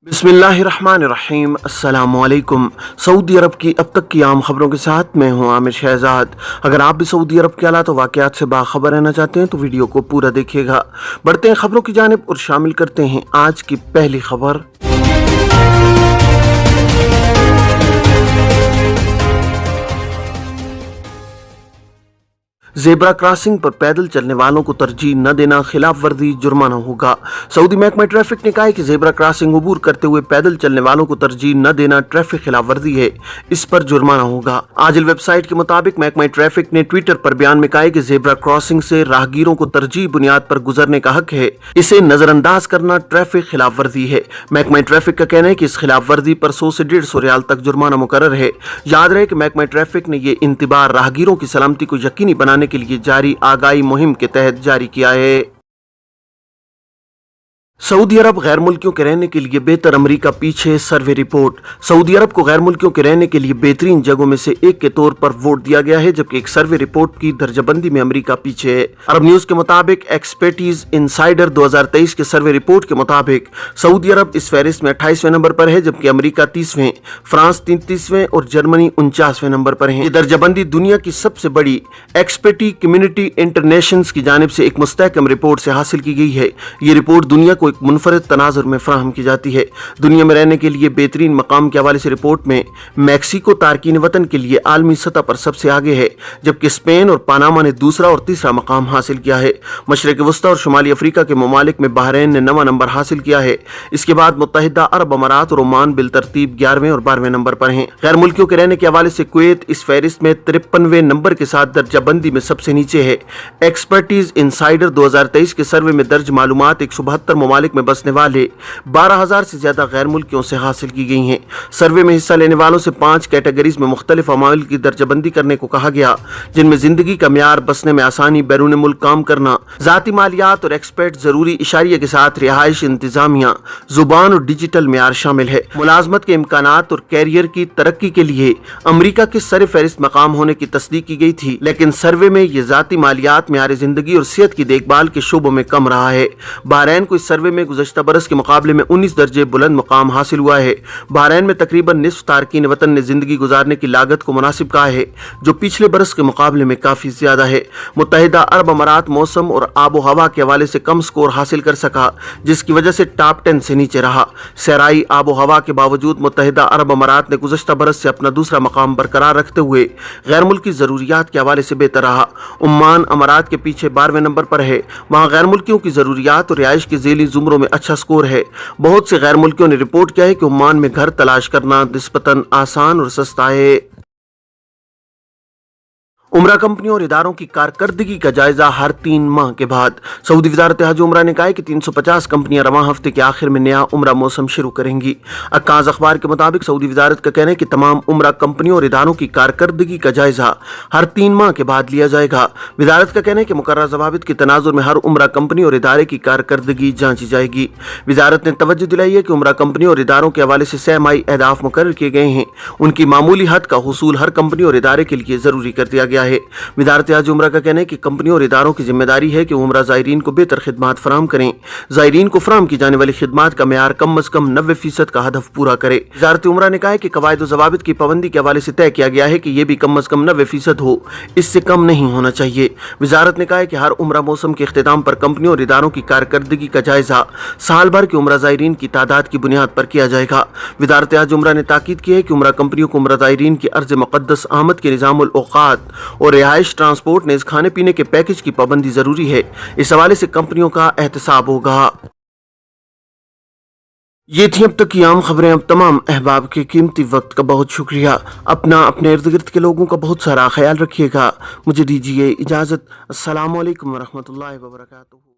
बिस्मिल्लाहिर्रहमानिर्रहीम। अस्सलामुअलैकुम। सऊदी अरब की अब तक की आम खबरों के साथ मैं हूं आमिर शहजाद। अगर आप भी सऊदी अरब के हालात और वाक़यात से बाखबर रहना चाहते हैं तो वीडियो को पूरा देखिएगा। बढ़ते हैं खबरों की जानिब और शामिल करते हैं आज की पहली खबर। ज़ेब्रा क्रॉसिंग पर पैदल चलने वालों को तरजीह न देना, खिलाफ वर्जी जुर्माना होगा। सऊदी महकमा ट्रैफिक ने कहा है कि ज़ेब्रा क्रॉसिंग अबूर करते हुए पैदल चलने वालों को तरजीह न देना ट्रैफिक खिलाफ वर्जी है, इस पर जुर्माना होगा। आजिल वेबसाइट के मुताबिक महकमा ट्रैफिक ने ट्विटर पर बयान में कहा है कि ज़ेब्रा क्रॉसिंग से राहगीरों को तरजीह बुनियाद पर गुजरने का हक है, इसे नजरअंदाज करना ट्रैफिक खिलाफ वर्जी है। महकमा ट्रैफिक का कहना है कि इस खिलाफ वर्जी पर 100 से 150 रियाल तक जुर्माना मुकर्रर है। याद रहे कि महकमा ट्रैफिक ने ये इंतबाह राहगीरों की सलामती को यकीनी बनाने के लिए जारी आगाही मुहिम के तहत जारी किया है। सऊदी अरब गैर मुल्कियों के रहने के लिए बेहतर, अमरीका पीछे, सर्वे रिपोर्ट। सऊदी अरब को गैर मुल्कियों के रहने के लिए बेहतरीन जगहों में से एक के तौर पर वोट दिया गया है, जबकि एक सर्वे रिपोर्ट की दर्जाबंदी में अमरीका पीछे है। अरब न्यूज के मुताबिक एक्सपर्टीज इनसाइडर 2023 के सर्वे रिपोर्ट के मुताबिक सऊदी अरब इस फहरिस्त में 28वें नंबर पर है, जबकि अमरीका 30वें, फ्रांस 33वें और जर्मनी 49वें नंबर पर है। ये दर्जाबंदी दुनिया की सबसे बड़ी एक्सपर्टी कम्युनिटी इंटरनेशनल की जानिब से एक मुस्तहकम रिपोर्ट से हासिल की गई है। ये रिपोर्ट दुनिया को एक मुनफरद तनाजुर में फराहम की जाती है। दुनिया में रहने के लिए बेहतरीन मकाम के हवाले से रिपोर्ट में मैक्सिको तारकीन वतन के लिए आलमी सतह पर सबसे आगे है, जबकि स्पेन और पनामा ने दूसरा और तीसरा मकाम हासिल किया है। मशरक़ वस्ता और शुमाली अफ्रीका के ममालिक में बहरीन ने 9वां नंबर हासिल किया है। इसके बाद मुत्तहिदा अरब अमारात और ओमान बिलतरतीब 11वें और 12वें नंबर पर हैं। गैर मुल्कियों के रहने के हवाले से कुवैत इस फहरिस्त में 53वें नंबर के साथ दर्जाबंदी में सबसे नीचे है। एक्सपर्टीज इनसाइडर 2023 के सर्वे में दर्ज मालूमात 172 ममालिक में बसने वाले 12,000 से ज्यादा गैर मुल्कियों से हासिल की गई हैं। सर्वे में हिस्सा लेने वालों से 5 कैटेगरीज में मुख्तलिफ अमाइल की दर्जाबंदी करने को कहा गया, जिनमें जिंदगी का म्यार, बसने में आसानी, बैरून मुल्क काम करना, जाती मालियात और एक्सपर्ट, जरूरी इशारिया के साथ रिहाइश, इंतजामिया, जुबान और डिजिटल म्यार शामिल है। मुलाजमत के इम्कानात और कैरियर की तरक्की के लिए अमरीका के सर फहरिस्त मकाम होने की तस्दीक की गई थी, लेकिन सर्वे में ये जाती मालियात, म्यार जिंदगी और सेहत की देखभाल के शोबों में कम रहा है। बहरीन को इस सर्वे में गुज़श्ता बरस के मुकाबले में 19 दर्जे बुलंद मुकाम हासिल हुआ है। बहरीन में तकरीबन निस्फ तारकीन वतन ने जिंदगी गुजारने की लागत को मुनासिब कहा है, जो पिछले बरस के मुकाबले में काफी ज्यादा है। मुत्तहिदा अरब अमारात मौसम और आबो हवा के हवाले से कम स्कोर हासिल कर सका, जिसकी वजह से टॉप 10 से नीचे रहा। सहराई आबो हवा के बावजूद मुत्तहिदा अरब अमारात ने गुज़श्ता बरस से अपना दूसरा मकाम बरकरार रखते हुए गैर मुल्की जरूरियात के हवाले से बेहतर रहा। ओमान अमारात के पीछे 12वें नंबर पर है। वहाँ गैर मुल्कियों की जरूरियात और रिहाइश के ज़ेली जुमरों में अच्छा स्कोर है। बहुत से गैर मुल्कियों ने रिपोर्ट किया है कि ओमान में घर तलाश करना निस्बतन आसान और सस्ता है। उमरा कंपनियों और इदारों की कारकर्दगी का जायजा हर 3 माह के बाद। सऊदी वजारत हज उमरा ने कहा है कि 350 कंपनियां रवां हफ्ते के आखिर में नया उमरा मौसम शुरू करेंगी। अक्काज़ अखबार के मुताबिक सऊदी वजारत का कहना है कि तमाम उमरा कंपनियों और इदारों की कारकर्दगी का जायजा हर 3 माह के बाद लिया जाएगा। वजारत का कहना है कि मुकर्रर ज़वाबित के तनाजुर में हर उमरा कंपनी और इदारे की कारकर्दगी जांची जाएगी। वजारत ने तवज्जो दिलाई है कि उमरा कंपनियों और इदारों के हवाले से 6 माही अहदाफ मुकर्रर किए गए हैं। उनकी मामूली हद का हुसूल हर कंपनी और इदारे के लिए जरूरी कर दिया गया है। वजारत हज उमरा का कहना है कि कंपनियों और इदारों की जिम्मेदारी है कि उमरा ज़ायरीन को बेहतर खिदमात फराहम करें। ज़ायरीन को फराहम की जाने वाली खिदमात का म्यार कम अज कम 90% का हदफ पूरा करे। वजारत उमरा ने कहा है कि कवायद और ज़वाबित की पाबंदी के हवाले से तय किया गया है कि यह भी कम अज कम 90% हो, इससे कम नहीं होना चाहिए। वजारत ने कहा है कि हर उमरा मौसम के इख्तिताम पर कंपनियों और इदारों की कारकर्दगी का जायजा साल भर के उमरा ज़ायरीन की तादाद की बुनियाद पर किया जाएगा। वजारत हज उमरा ने ताकीद की है कि उमरा कंपनियों को उमरा ज़ायरीन की अर्ज़ मुक़द्दस आमद के निज़ामुल औक़ात और रिहाइश, ट्रांसपोर्ट, नेज़ खाने पीने के पैकेज की पाबंदी जरूरी है। इस हवाले से कंपनियों का एहतसाब होगा। ये थी अब तक की आम खबरें। अब तमाम अहबाब के कीमती वक्त का बहुत शुक्रिया। अपना, अपने इर्द गिर्द के लोगों का बहुत सारा ख्याल रखिएगा। मुझे दीजिए इजाज़त। अस्सलामु अलैकुम वरहमतुल्लाहि वबरकातुहू।